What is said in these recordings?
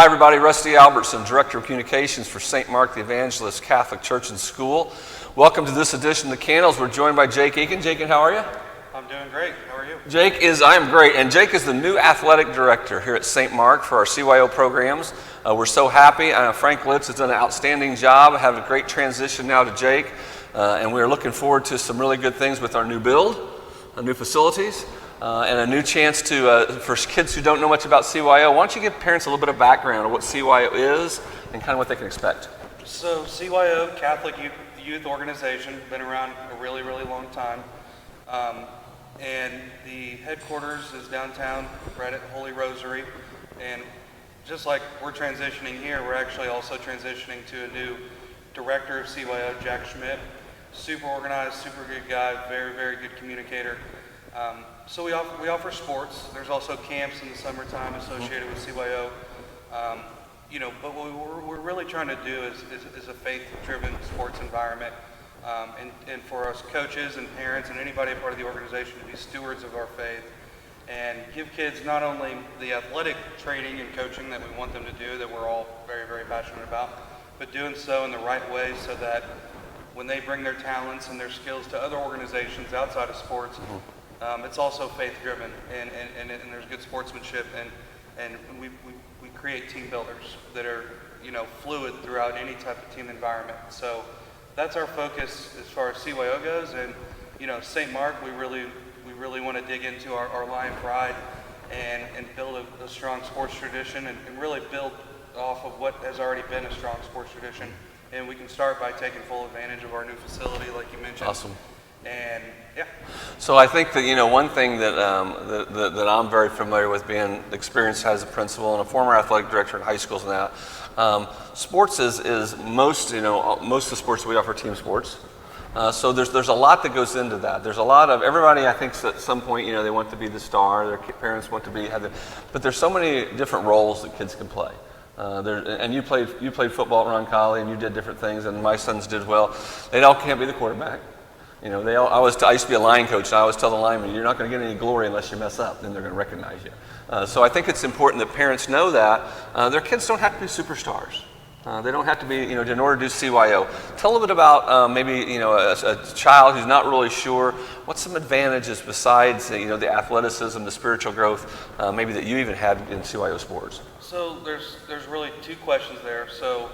Hi everybody, Rusty Albertson, Director of Communications for St. Mark the Evangelist Catholic Church and School. Welcome to this edition of the Candles. We're joined by Jake Eagan. Jake, how are you? I'm doing great. How are you? I am great, and Jake is the new athletic director here at St. Mark for our CYO programs. We're so happy. Frank Litz has done an outstanding job. Have a great transition now to Jake, and we're looking forward to some really good things with our new build, new facilities, and a new chance to, for kids who don't know much about CYO, why don't you give parents a little bit of background of what CYO is and kind of what they can expect? So CYO, Catholic Youth Organization, been around a really, really long time. And the headquarters is downtown, right at Holy Rosary. And just like we're transitioning here, we're actually also transitioning to a new director of CYO, Jack Schmidt. Super organized, super good guy, very, very good communicator. So we offer sports. There's also camps in the summertime associated with CYO. But what we're really trying to do is a faith-driven sports environment. And for us coaches and parents and anybody a part of the organization to be stewards of our faith and give kids not only the athletic training and coaching that we want them to do, that we're all very, very passionate about, but doing so in the right way so that when they bring their talents and their skills to other organizations outside of sports, it's also faith-driven and there's good sportsmanship and we create team builders that are fluid throughout any type of team environment. So that's our focus as far as CYO goes, and St. Mark, we really want to dig into our Lion pride and build a strong sports tradition and really build off of what has already been a strong sports tradition. And we can start by taking full advantage of our new facility, like you mentioned. Awesome. And yeah. So I think that one thing that that I'm very familiar with, being experienced as a principal and a former athletic director in high schools and that, sports is most of the sports we offer team sports. So there's a lot that goes into that. There's a lot of everybody. I think at some point they want to be the star. Their parents want to be but there's so many different roles that kids can play. And you played football at Roncalli and you did different things, and my sons did well. They all can't be the quarterback. I used to be a line coach, and I always tell the linemen, you're not going to get any glory unless you mess up. Then they're going to recognize you. So I think it's important that parents know that their kids don't have to be superstars. They don't have to be, in order to do CYO. Tell a little bit about maybe, a child who's not really sure. What's some advantages besides, the athleticism, the spiritual growth, maybe that you even had in CYO sports? So there's really two questions there. So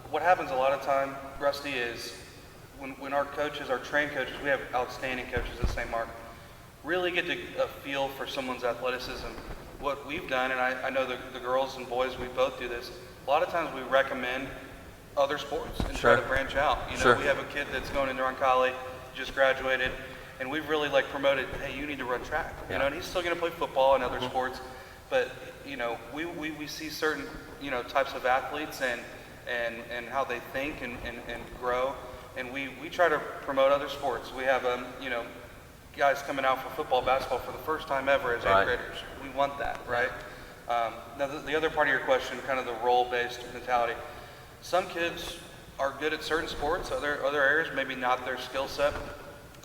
what happens a lot of time, Rusty, is when our coaches, our trained coaches, we have outstanding coaches at St. Mark, really get a feel for someone's athleticism. What we've done, and I know the girls and boys, we both do this, a lot of times we recommend other sports and try to branch out. We have a kid that's going into Roncalli, just graduated, and we've really promoted, hey, you need to run track. And he's still going to play football and other sports, but we see certain types of athletes and how they think and grow. And we try to promote other sports. We have guys coming out for football, basketball for the first time ever as 8th graders. We want that, right? Now the other part of your question, kind of the role-based mentality. Some kids are good at certain sports, other areas maybe not their skill set.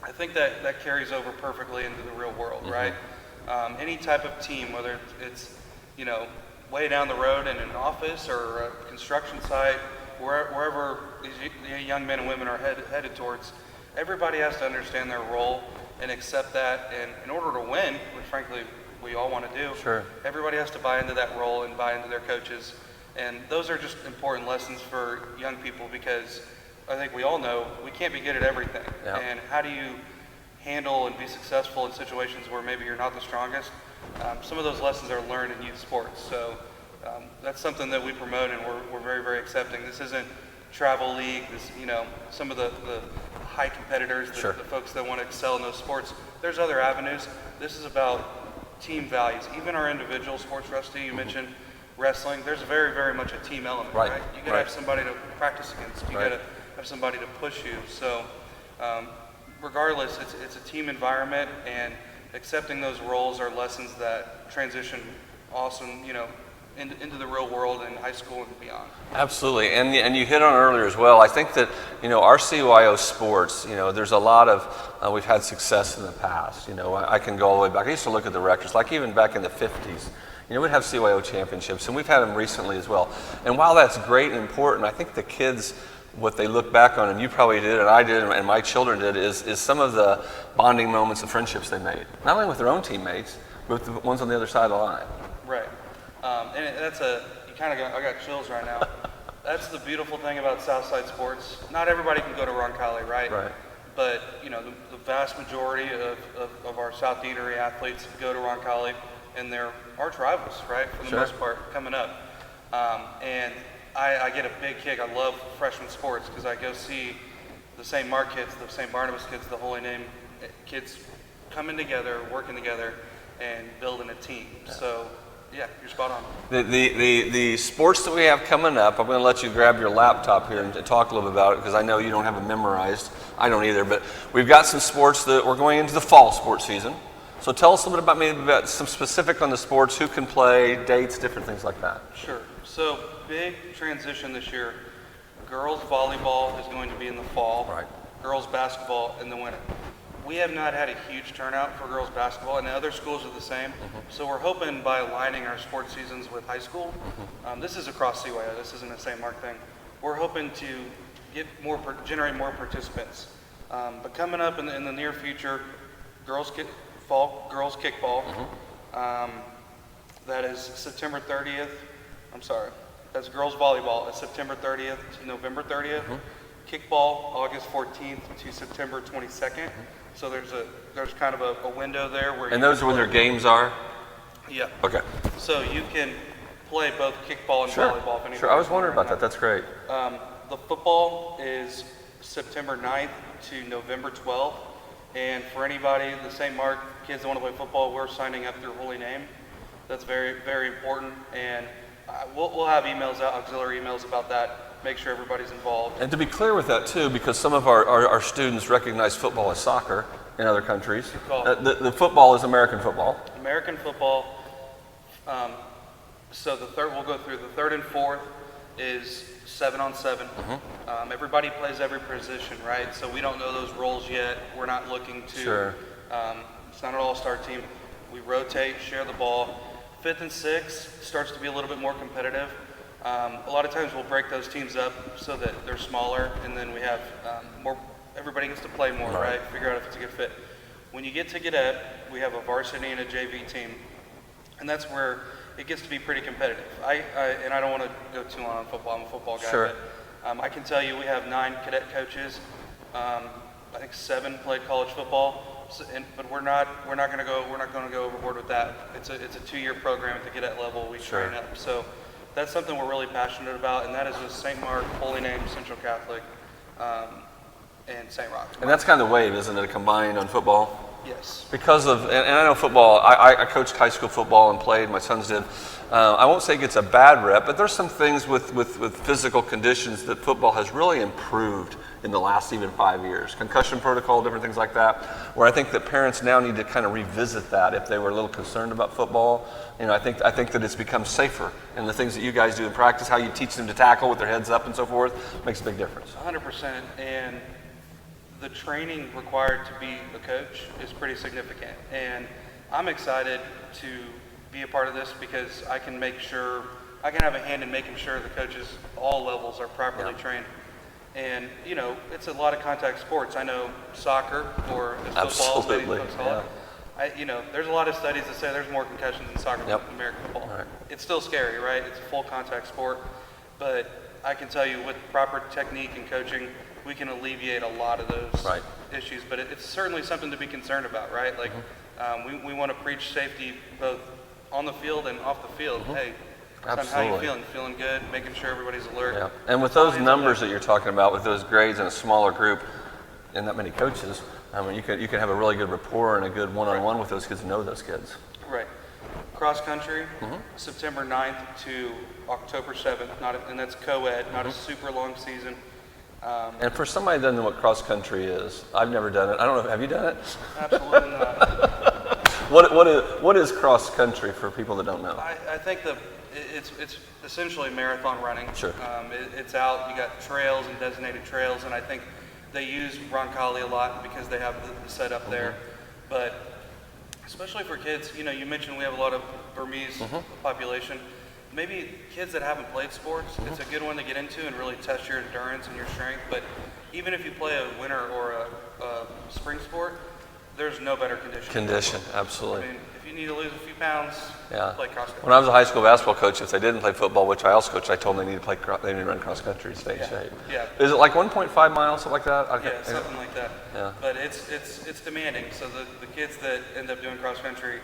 I think that carries over perfectly into the real world, right? Any type of team, whether it's way down the road in an office or a construction site, wherever these young men and women are headed towards, everybody has to understand their role and accept that. And in order to win, which frankly we all want to do, everybody has to buy into that role and buy into their coaches. And those are just important lessons for young people, because I think we all know we can't be good at everything. Yeah. And how do you handle and be successful in situations where maybe you're not the strongest? Some of those lessons are learned in youth sports. So that's something that we promote, and we're very, very accepting. This isn't travel league. This, some of the high competitors, the folks that want to excel in those sports. There's other avenues. This is about team values. Even our individual sports, Rusty, you mentioned wrestling. There's very, very much a team element, right? You got to have somebody to practice against. You got to have somebody to push you. So, regardless, it's a team environment, and accepting those roles are lessons that transition awesome, into the real world in high school and beyond. Absolutely, and you hit on it earlier as well. I think that our CYO sports, there's a lot of we've had success in the past. I can go all the way back. I used to look at the records, like even back in the 50s. We'd have CYO championships, and we've had them recently as well. And while that's great and important, I think the kids, what they look back on, and you probably did, and I did, and my children did, is some of the bonding moments and friendships they made, not only with their own teammates, but with the ones on the other side of the line. Right. And that's I got chills right now. That's the beautiful thing about Southside sports. Not everybody can go to Roncalli, right? Right. But, the vast majority of our South Deanery athletes go to Roncalli, and they're arch rivals, right, for the Sure. most part, coming up. And I get a big kick. I love freshman sports because I go see the St. Mark kids, the St. Barnabas kids, the Holy Name kids coming together, working together, and building a team. Yeah. So, yeah, you're spot on. The sports that we have coming up, I'm going to let you grab your laptop here and talk a little bit about it because I know you don't have them memorized. I don't either, but we've got some sports that we're going into the fall sports season. So tell us a little bit about some specific on the sports, who can play, dates, different things like that. Sure. So, big transition this year. Girls volleyball is going to be in the fall. Right. Girls basketball in the winter. We have not had a huge turnout for girls basketball, and the other schools are the same. So we're hoping by aligning our sports seasons with high school, this is across CYO, this isn't a St. Mark thing. We're hoping to generate more participants. But coming up in the near future, girls kickball. That is September 30th. I'm sorry. That's girls volleyball. It's September 30th to November 30th. Kickball, August 14th to September 22nd. So there's kind of a window there where. And those are when their games are? Yeah. Okay. So you can play both kickball and volleyball. If Sure. I was wondering about that. That's great. The football is September 9th to November 12th. And for anybody, the St. Mark kids that want to play football, we're signing up through Holy Name. That's very, very important. And we'll have emails out, auxiliary emails about that. Make sure everybody's involved. And to be clear with that too, because some of our students recognize football as soccer in other countries. The football is American football. American football. So we'll go through the third and fourth is 7-on-7. Everybody plays every position, right? So we don't know those roles yet. We're not looking to. Sure. It's not an all-star team. We rotate, share the ball. Fifth and sixth starts to be a little bit more competitive. A lot of times we'll break those teams up so that they're smaller, and then we have more. Everybody gets to play more, right? Figure out if it's a good fit. When you get to cadet, we have a varsity and a JV team, and that's where it gets to be pretty competitive. And I don't want to go too long on football. I'm a football guy. Sure. But I can tell you we have 9 cadet coaches. I think 7 played college football. But we're not going to go overboard with that. It's a 2-year program at the cadet level. We train up. So that's something we're really passionate about, and that is with St. Mark, Holy Name, Central Catholic, and St. Rock. And that's kind of the wave, isn't it? Combined on football. Yes. Because of, and I know football, I coached high school football and played, my sons did. I won't say it gets a bad rep, but there's some things with physical conditions that football has really improved in the last even 5 years. Concussion protocol, different things like that, where I think that parents now need to kind of revisit that if they were a little concerned about football. I think that it's become safer, and the things that you guys do in practice, how you teach them to tackle with their heads up and so forth, makes a big difference. 100%, and the training required to be a coach is pretty significant, and I'm excited to be a part of this because I can have a hand in making sure the coaches, all levels, are properly trained. And it's a lot of contact sports. I know soccer, or as football, as many folks call it. There's a lot of studies that say there's more concussions in soccer than American football. Right. It's still scary, right? It's a full contact sport, but I can tell you with proper technique and coaching, we can alleviate a lot of those issues. But it's certainly something to be concerned about, right? Like we want to preach safety both on the field and off the field. Hey, son, how you feeling? Feeling good? Making sure everybody's alert. Yeah. And with those numbers that you're talking about, with those grades in a smaller group, and that many coaches, you could have a really good rapport and a good one-on-one with those kids and know those kids. Right. Cross country, September 9th to October 7th, and that's co-ed, not a super long season. And for somebody that doesn't know what cross country is, I've never done it. I don't know, have you done it? Absolutely not. what is cross country for people that don't know? I think it's essentially marathon running. Sure. It's out. You got trails and designated trails, and I think they use Roncalli a lot because they have the setup there. But especially for kids, you mentioned we have a lot of Burmese population. Maybe kids that haven't played sports, it's a good one to get into and really test your endurance and your strength. But even if you play a winter or a spring sport, there's no better condition. Absolutely. I mean, if you need to lose a few pounds, play cross country. When I was a high school basketball coach, if they didn't play football, which I also coached, I told them they need to run cross country to stay in shape. Yeah. Is it like 1.5 miles, something like that? Yeah, something like that. Yeah. But it's demanding. So the kids that end up doing cross country,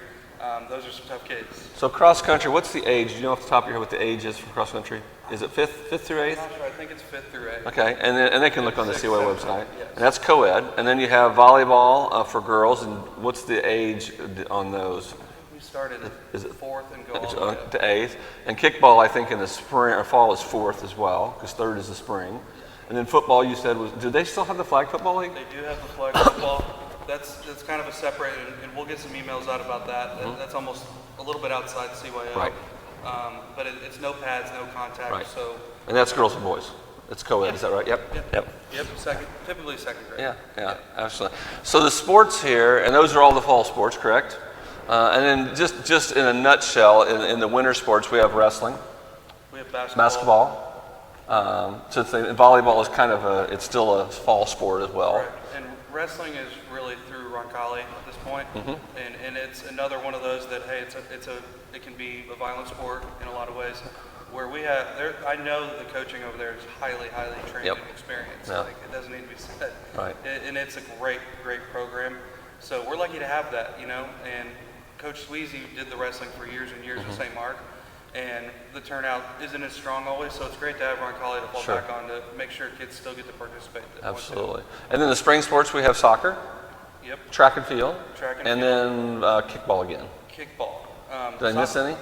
those are some tough kids. So cross country, what's the age? Do you know off the top of your head what the age is for cross country? Is it fifth through eighth? I'm not sure. I think it's 5th through 8th. Okay, and they can look on the CY website. Yes. And that's co-ed. And then you have volleyball for girls. And what's the age on those? We started Is at it 4th and go all the way up. to 8th. And kickball, I think in the spring or fall is 4th as well, because 3rd is the spring. And then football, you said do they still have the flag football league? They do have the flag football. That's kind of a separate, and we'll get some emails out about that. That's almost a little bit outside CYO. Right. But it's no pads, no contact. Right. So. And that's girls and boys. It's co-ed, is that right? Yep. Typically second grade. Yeah, absolutely. So the sports here, and those are all the fall sports, correct? And then just in a nutshell, in the winter sports, we have wrestling, We have basketball. So volleyball is kind of it's still a fall sport as well. Right. And wrestling is really through Roncalli at this point. And it's another one of those that, hey, it can be a violent sport in a lot of ways. Where I know that the coaching over there is highly trained and experienced. Yeah. Like, it doesn't need to be said. Right. And it's a great program. So we're lucky to have that, And Coach Sweezy did the wrestling for years and years with St. Mark. And the turnout isn't as strong always, so it's great to have Roncalli to fall back on to make sure kids still get to participate. Absolutely. And then the spring sports, we have soccer, track and field, and then kickball again. Kickball. Did I miss any?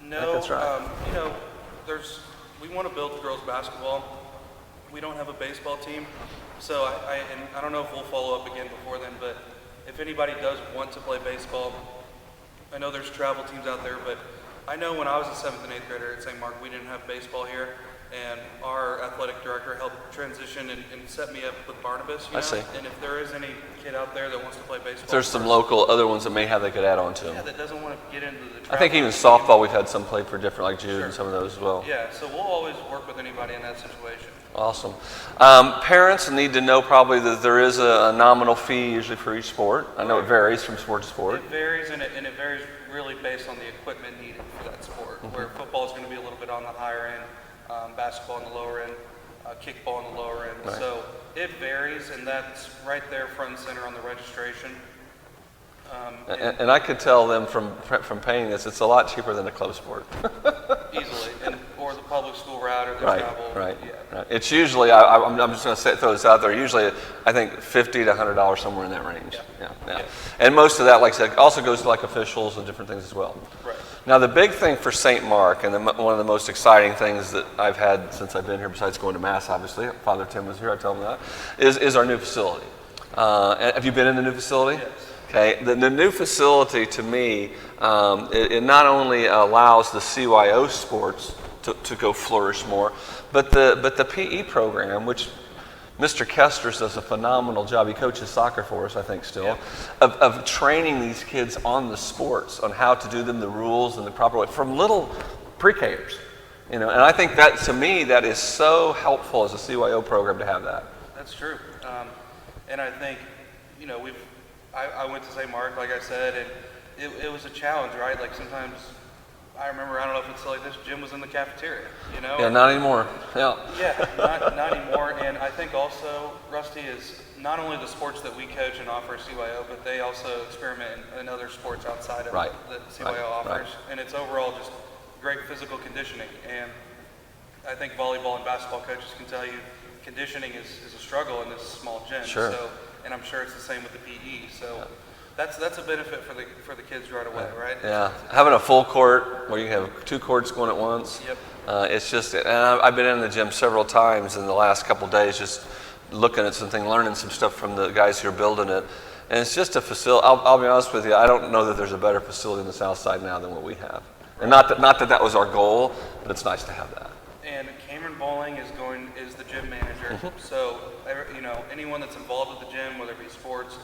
No. That's right. We want to build girls basketball. We don't have a baseball team, so I don't know if we'll follow up again before then, but if anybody does want to play baseball, I know there's travel teams out there, but I know when I was a 7th and 8th grader at St. Mark, we didn't have baseball here, and our athletic director helped transition and set me up with Barnabas. I see. And if there is any kid out there that wants to play baseball, There's some local other ones that may have they could add on to them. Yeah, that doesn't want to get into the travel. I think even softball, we've had some play for different, like Jude and some of those as well. Yeah, so we'll always work with anybody in that situation. Awesome. Parents need to know probably that there is a nominal fee usually for each sport. I know it varies from sport to sport. It varies, and it varies really based on the equipment needed for that sport. Where football is going to be a little bit on the higher end, basketball on the lower end, kickball on the lower end. Right. So it varies, and that's right there front and center on the registration. And I could tell them from paying this, it's a lot cheaper than a club sport. Easily, or the public school route or the Right. Yeah. It's usually, I'm just going to throw this out there, usually I think $50 to $100 somewhere in that range. Yeah. And most of that, like I said, also goes to like officials and different things as well. Right. Now the big thing for St. Mark, and one of the most exciting things that I've had since I've been here, besides going to Mass obviously, Father Tim was here, I tell him that, is our new facility. Have you been in the new facility? Yes. Okay, the new facility to me, it not only allows the CYO sports to go flourish more, but the PE program, which Mr. Kesters does a phenomenal job. He coaches soccer for us, I think, still, of training these kids on the sports, on how to do them, the rules, and the proper way, from little pre-Kers. And I think that, to me, that is so helpful as a CYO program to have that. That's true. And I think, I went to St. Mark, like I said, and it was a challenge, right? Like sometimes, I remember, I don't know if it's still like this, Jim was in the cafeteria, Yeah, not anymore. Yeah. Yeah, not anymore. And I think also, Rusty, is not only the sports that we coach and offer CYO, but they also experiment in other sports outside of that CYO offers. And it's overall just great physical conditioning. And I think volleyball and basketball coaches can tell you conditioning is a struggle in this small gym. Sure. And I'm sure it's the same with the PE. So that's a benefit for the kids right away, right? Yeah, having a full court where you have 2 courts going at once. Yep. It's just, and I've been in the gym several times in the last couple of days, just looking at something, learning some stuff from the guys who are building it, And it's just a facility. I'll be honest with you. I don't know that there's a better facility in the South Side now than what we have. And not that was our goal, but it's nice to have that. And Cameron Bowling is the gym manager. So anyone that's involved with the gym, whether it be sports,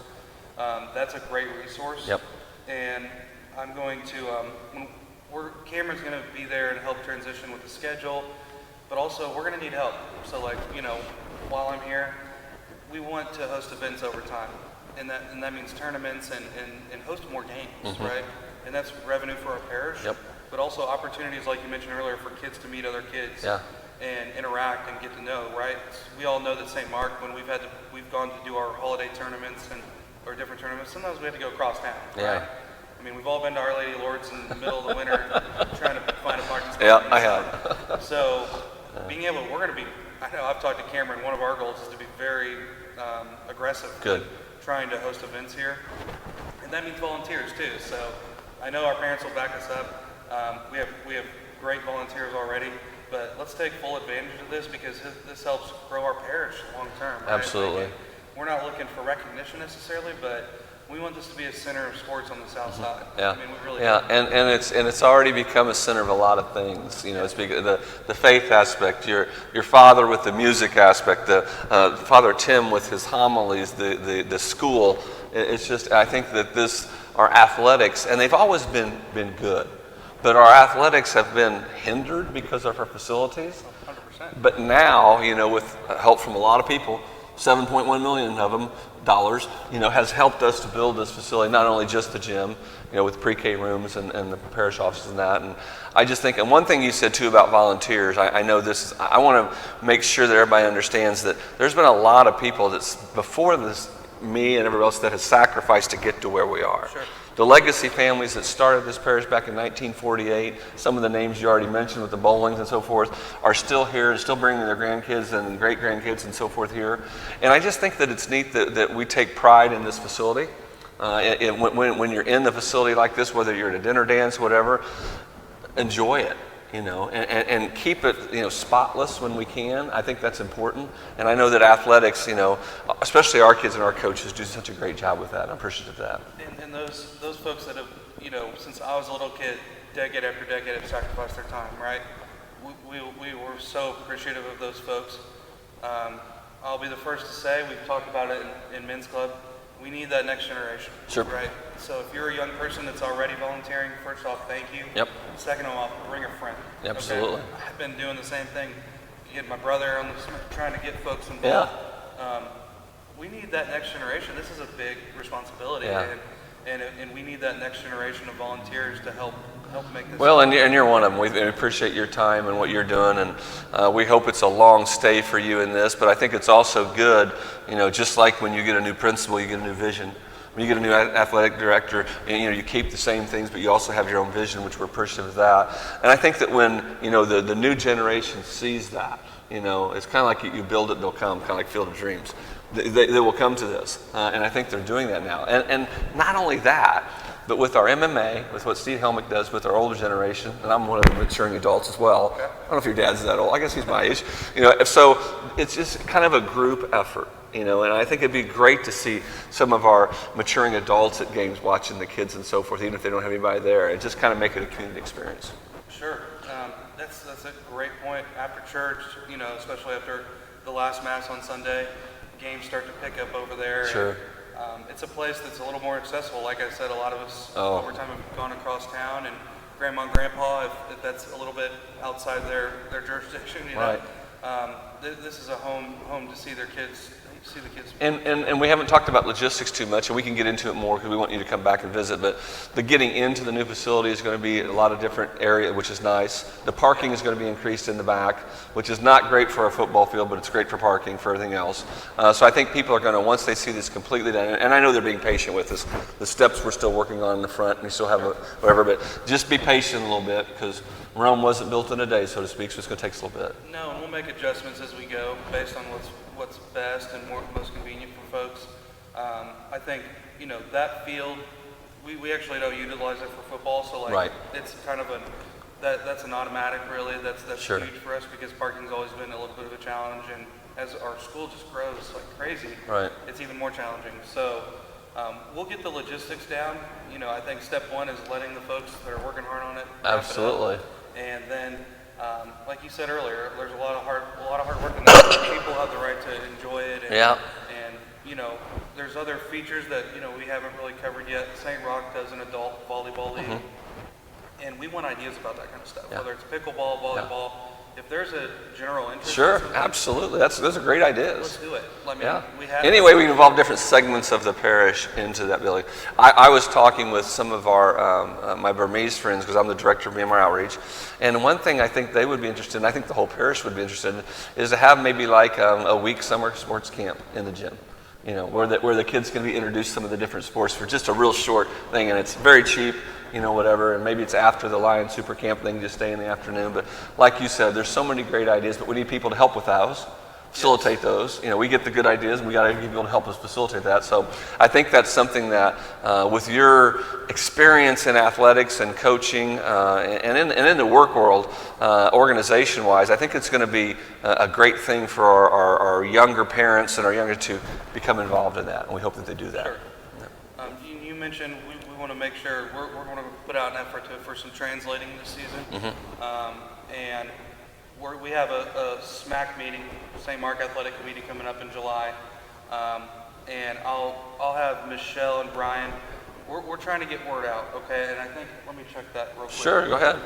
that's a great resource. Yep. And I'm going to Cameron's going to be there and help transition with the schedule, but also we're going to need help. So while I'm here, we want to host events over time, and that means tournaments and host more games, right? And that's revenue for our parish. Yep. But also opportunities, like you mentioned earlier, for kids to meet other kids. Yeah. And interact and get to know, right? We all know that St. Mark, when we've gone to do our holiday tournaments or different tournaments, sometimes we have to go across town. Yeah. Right? I mean, we've all been to Our Lady of Lourdes in the middle of the winter trying to find a parking spot. Yeah, I have. So I know I've talked to Cameron, one of our goals is to be very aggressive. Good. Trying to host events here. And that means volunteers too. So I know our parents will back us up. We have great volunteers already, but let's take full advantage of this because this helps grow our parish long term. Right? Absolutely. We're not looking for recognition necessarily, but we want this to be a center of sports on the South Side. Yeah. I mean, we really Yeah, and it's already become a center of a lot of things. It's the faith aspect, your father with the music aspect, the Father Tim with his homilies, the school. It's just, I think that our athletics, and they've always been good, but our athletics have been hindered because of our facilities. 100%. But now, with help from a lot of people, 7.1 million of them dollars, has helped us to build this facility, not only just the gym, with pre-K rooms and the parish offices and that. And I just think, and one thing you said too about volunteers, I know this, I want to make sure that everybody understands that there's been a lot of people that's before this, me and everybody else, that has sacrificed to get to where we are. Sure. The legacy families that started this parish back in 1948, some of the names you already mentioned with the Bowlings and so forth, are still here and still bringing their grandkids and great-grandkids and so forth here. And I just think that it's neat that we take pride in this facility. When you're in the facility like this, whether you're at a dinner dance, whatever, enjoy it. And keep it, spotless when we can. I think that's important. And I know that athletics, especially our kids and our coaches, do such a great job with that. I'm appreciative of that. And those folks that have, since I was a little kid, decade after decade have sacrificed their time, right? We were so appreciative of those folks. I'll be the first to say, we've talked about it in men's club, we need that next generation. Sure. Right? So if you're a young person that's already volunteering, first off, thank you. Yep. Second of all, bring a friend. Absolutely. Okay? I've been doing the same thing. Get my brother on trying to get folks involved. Yeah. We need that next generation. This is a big responsibility. Yeah. And we need that next generation of volunteers to help make this. Well, and you're one of them. We appreciate your time and what you're doing, and we hope it's a long stay for you in this. But I think it's also good, just like when you get a new principal, you get a new vision. When you get a new athletic director, you keep the same things, but you also have your own vision, which we're appreciative of that. And I think that when the new generation sees that, it's kind of like you build it, they'll come, kind of like Field of Dreams. They will come to this, and I think they're doing that now. And not only that, but with our MMA, with what Steve Helmick does with our older generation, and I'm one of the maturing adults as well. I don't know if your dad's that old. I guess he's my age. So it's just kind of a group effort. And I think it'd be great to see some of our maturing adults at games watching the kids and so forth, even if they don't have anybody there, and just kind of make it a community experience. Sure. That's a great point. After church, especially after the last Mass on Sunday, games start to pick up over there. Sure. And, it's a place that's a little more accessible. Like I said, a lot of us over time have gone across town, and Grandma and Grandpa, if that's a little bit outside their jurisdiction, Right. This is a home to see their kids. See the kids. And we haven't talked about logistics too much, and we can get into it more because we want you to come back and visit. But the getting into the new facility is going to be a lot of different areas, which is nice. The parking is going to be increased in the back, which is not great for a football field, but it's great for parking for everything else. So I think people are going to, once they see this completely done, and I know they're being patient with us. The steps we're still working on in the front, and we still have whatever, but just be patient a little bit because Rome wasn't built in a day, so to speak, so it's going to take us a little bit. No, and we'll make adjustments as we go based on what's best and most convenient for folks. I think, that field, we actually don't utilize it for football, so Right. It's kind of that's an automatic really. That's Sure. huge for us because parking's always been a little bit of a challenge, and as our school just grows like crazy, Right. it's even more challenging. So We'll get the logistics down. I think step one is letting the folks that are working hard on it. Absolutely. And then, like you said earlier, there's a lot of hard work in that. People have the right to enjoy it. And, Yeah. And there's other features that we haven't really covered yet. St. Rock does an adult volleyball league, and we want ideas about that kind of stuff. Yeah. Whether it's pickleball, volleyball. If there's a general interest. Sure, absolutely. Those are great ideas. Let's do it. Yeah. Anyway, we can involve different segments of the parish into that building. I was talking with some of our my Burmese friends, because I'm the director of Myanmar Outreach, and one thing I think they would be interested in, I think the whole parish would be interested in, is to have maybe like a week summer sports camp in the gym. Where the kids can be introduced to some of the different sports for just a real short thing, and it's very cheap, whatever, and maybe it's after the Lion Super Camp, they can just stay in the afternoon. But like you said, there's so many great ideas, but we need people to help with those, facilitate those. We get the good ideas, and we got to get people to help us facilitate that. So I think that's something that, with your experience in athletics and coaching, and in the work world, organization-wise, I think it's going to be a great thing for our younger parents and our younger to become involved in that, and we hope that they do that. Sure. You mentioned we want to make sure we're going to put out an effort for some translating this season, and we have a SMAC meeting, St. Mark Athletic meeting coming up in July, and I'll have Michelle and Brian. We're trying to get word out, okay? And I think, let me check that real quick. Sure, go ahead.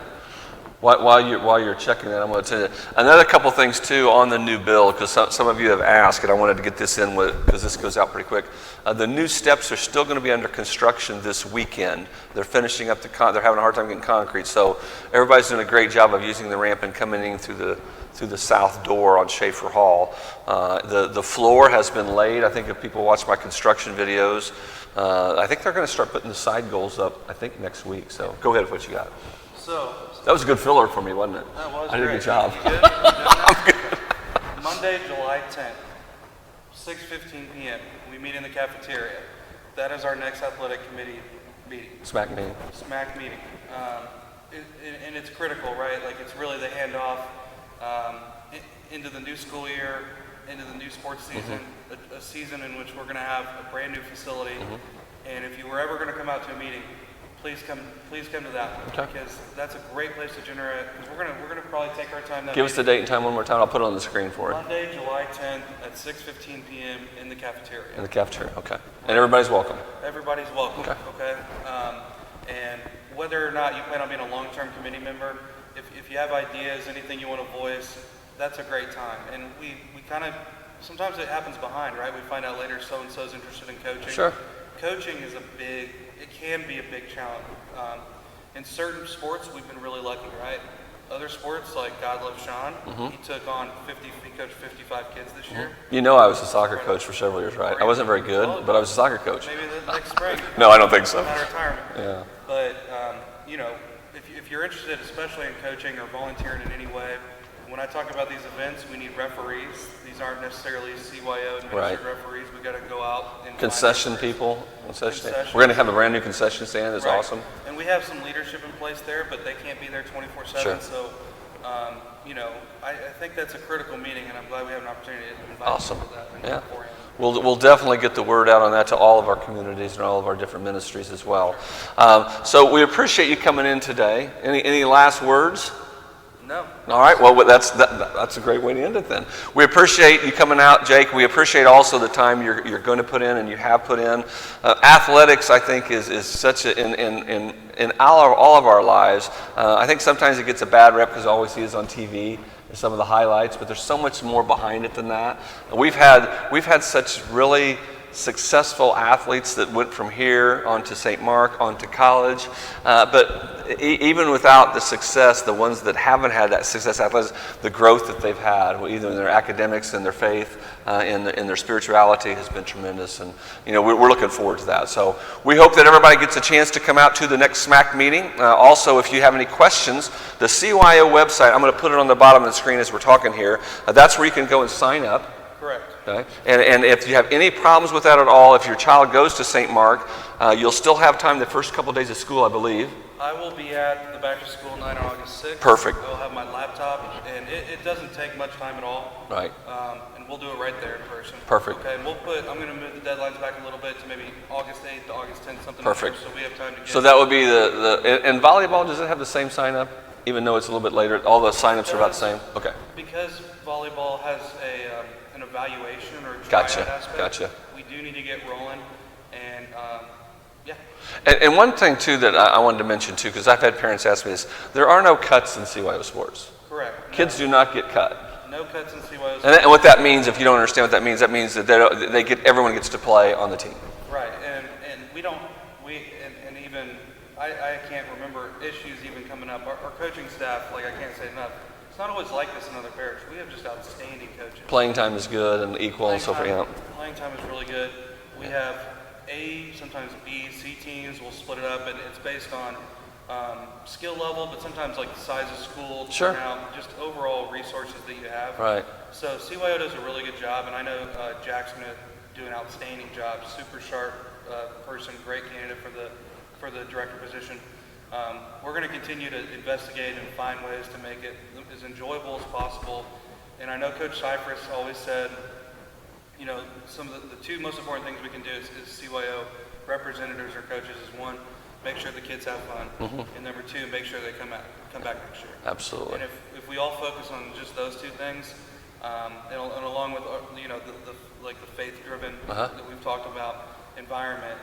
While you're checking that, I'm going to tell you another couple things too on the new bill, because some of you have asked, and I wanted to get this in because this goes out pretty quick. The new steps are still going to be under construction this weekend. They're finishing up they're having a hard time getting concrete, so everybody's doing a great job of using the ramp and coming in through the south door on Schaefer Hall. The floor has been laid. I think if people watch my construction videos, I think they're going to start putting the side goals up, I think, next week. So go ahead with what you got. So that was a good filler for me, wasn't it? That was I did a great. good job. You good? I'm good. Monday, July 10th, 6:15 p.m. We meet in the cafeteria. That is our next athletic committee meeting. SMAC meeting. SMAC meeting. And it's critical, right? Like, it's really the handoff into the new school year, into the new sports season, a season in which we're going to have a brand new facility. And if you were ever going to come out to a meeting, please come to that one, because that's a great place to generate. Because we're gonna probably take our time. Give us the date and time one more time. I'll put it on the screen for you. Monday, July 10th at 6:15 p.m. in the cafeteria. In the cafeteria, okay. And everybody's welcome. Everybody's welcome. Okay. And whether or not you plan on being a long-term committee member, if you have ideas, anything you want to voice, that's a great time. And we kind of, sometimes it happens behind, right? We find out later so-and-so's interested in coaching. Sure. Coaching is it can be a big challenge. In certain sports, we've been really lucky, right? Other sports, like God Love Sean, he coached 55 kids this year. I was a soccer coach for several years, right? I wasn't very good, but I was a soccer coach. Maybe the next spring. No, I don't think so. Not retirement. Yeah. But, if you're interested, especially in coaching or volunteering in any way, when I talk about these events, we need referees. These aren't necessarily CYO administered referees. We got to go out and concession people. We're going to have a brand new concession stand. It's awesome. And we have some leadership in place there, but they can't be there 24/7. Sure. So, I think that's a critical meeting, and I'm glad we have an opportunity to invite Awesome. you to that. Yeah. We'll definitely get the word out on that to all of our communities and all of our different ministries as well. So we appreciate you coming in today. Any last words? No. All right. Well, that's a great way to end it then. We appreciate you coming out, Jake. We appreciate also the time you're going to put in and you have put in. Athletics, I think, is such in all of our lives. I think sometimes it gets a bad rep because all we see is on TV. Some of the highlights, but there's so much more behind it than that. We've had such really successful athletes that went from here onto St. Mark, onto college, but even without the success, the ones that haven't had that success, athletes, the growth that they've had, either in their academics and their faith, in their spirituality, has been tremendous, and we're looking forward to that. So we hope that everybody gets a chance to come out to the next SMAC meeting. Also, if you have any questions, the CYO website, I'm going to put it on the bottom of the screen as we're talking here. That's where you can go and sign up. Correct. Okay. And if you have any problems with that at all, if your child goes to St. Mark, you'll still have time the first couple of days of school, I believe. I will be at the back to school night on August 6th. Perfect. I will have my laptop, and it doesn't take much time at all. Right. And we'll do it right there in person. Perfect. Okay, and I'm going to move the deadlines back a little bit to maybe August 8th to August 10th, something Perfect. like that, so we have time to get. So that would be and volleyball, does it have the same sign up? Even though it's a little bit later, all the sign-ups are about the same? Okay. Because volleyball has an evaluation or Gotcha, tryout aspect, gotcha. we do need to get rolling, and yeah. And one thing too that I wanted to mention too, because I've had parents ask me this, there are no cuts in CYO sports. Correct. Kids do not get cut. No cuts in CYO. And what that means, if you don't understand what that means that everyone gets to play on the team. Right, and even I can't remember issues even coming up. Our coaching staff, like I can't say enough, it's not always like this in other parishes. We have just outstanding coaches. Playing time is good and equal and so forth. Yeah. Playing time is really good. We have A, sometimes B, C teams. We'll split it up, and it's based on skill level, but sometimes like the size of school, Sure. turnout, just overall resources that you have. Right. So CYO does a really good job, and I know Jack's going to do an outstanding job. Super sharp person, great candidate for the director position. We're going to continue to investigate and find ways to make it as enjoyable as possible. And I know Coach Cypress always said, you know, some of the two most important things we can do is CYO representatives or coaches is one, make sure the kids have fun, and number two, make sure they come back next year. Absolutely. And if we all focus on just those two things, and along with the faith-driven that we've talked about environment,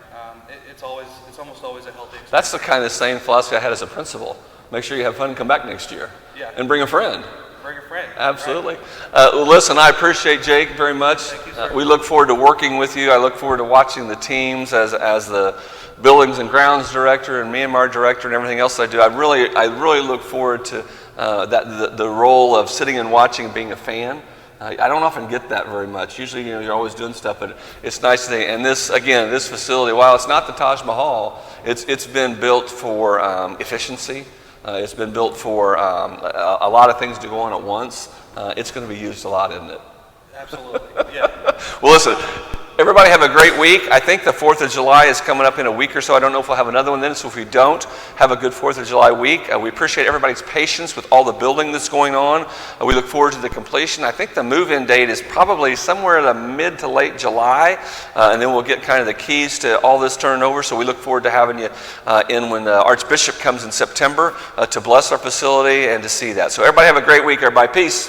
it's almost always a healthy experience. That's the kind of same philosophy I had as a principal. Make sure you have fun and come back next year. Yeah. And bring a friend. Bring a friend. Absolutely. Right. Listen, I appreciate Jake very much. Thank you, sir. We look forward to working with you. I look forward to watching the teams as the buildings and grounds director and Myanmar director and everything else I do. I really look forward to the role of sitting and watching and being a fan. I don't often get that very much. Usually, you're always doing stuff, but it's nice to. And this facility, while it's not the Taj Mahal, it's been built for efficiency. It's been built for a lot of things to go on at once. It's going to be used a lot, isn't it? Absolutely, yeah. Well, listen, everybody have a great week. I think the 4th of July is coming up in a week or so. I don't know if we'll have another one then, so if we don't, have a good 4th of July week. We appreciate everybody's patience with all the building that's going on. We look forward to the completion. I think the move-in date is probably somewhere in the mid to late July, and then we'll get kind of the keys to all this turned over, so we look forward to having you in when the Archbishop comes in September to bless our facility and to see that. So everybody have a great week, everybody. Peace.